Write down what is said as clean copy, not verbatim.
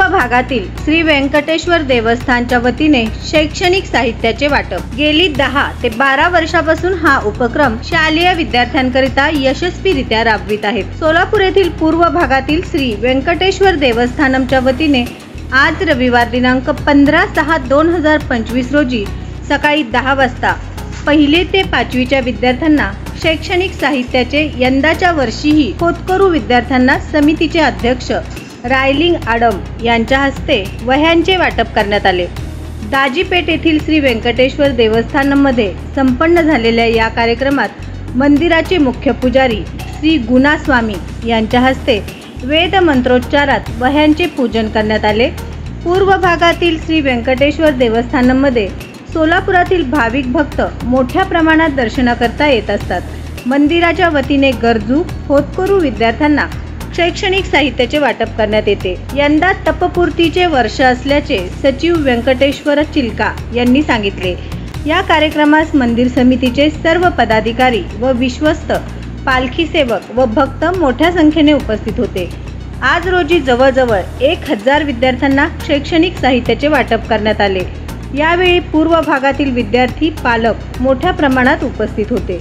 भागातील श्री व्यंकटेश्वर देवस्थानच्या वतीने शैक्षणिक साहित्याचे वाटप। गेली 10 ते 12 वर्षापासून हा उपक्रम शालेय विद्यार्थ्यांकरिता यशस्वीरित्या राबवित आहेत। सोलापूर येथील पूर्व भागातील श्री व्यंकटेश्वर देवस्थानमच्या वतीने आज रविवार दिनांक 15/6/2025 रोजी सकाळी 10 वाजता पहिली ते 5वीच्या विद्यार्थ्यांना शैक्षणिक साहित्याचे यंदाच्या वर्षीही होतकरू विद्यार्थ्यांना समितीचे अध्यक्ष रायलिंग आडम यांच्या हस्ते वह्यांचे वाटप करण्यात आले। दाजीपेठ येथील श्री व्यंकटेश्वर देवस्थानमध्ये संपन्न झालेल्या या कार्यक्रमात मंदिराचे मुख्य पुजारी श्री गुणास्वामी यांच्या हस्ते वेद मंत्रोच्चारात वह्यांचे पूजन करण्यात आले। पूर्व भागातील श्री व्यंकटेश्वर देवस्थानमध्ये सोलापुरातील भाविक भक्त मोठ्या प्रमाणात दर्शनाकरता येत असतात। मंदिराच्या वतीने गरजू होतकरू विद्यार्थ्यांना शैक्षणिक साहित्याचे वाटप करण्यात येते। यंदा तपपूर्तीचे वर्ष असल्याचे सचिव व्यंकटेश्वर चिलका यांनी सांगितले। या कार्यक्रमास मंदिर समितीचे सर्व पदाधिकारी व विश्वस्त, पालखी सेवक व भक्त मोठ्या संख्येने उपस्थित होते। आज रोजी जवळजवळ 1000 विद्यार्थ्यांना शैक्षणिक साहित्याचे वाटप करण्यात आले। यावेळी पूर्व भागातील विद्यार्थी, पालक मोठ्या प्रमाणात उपस्थित होते।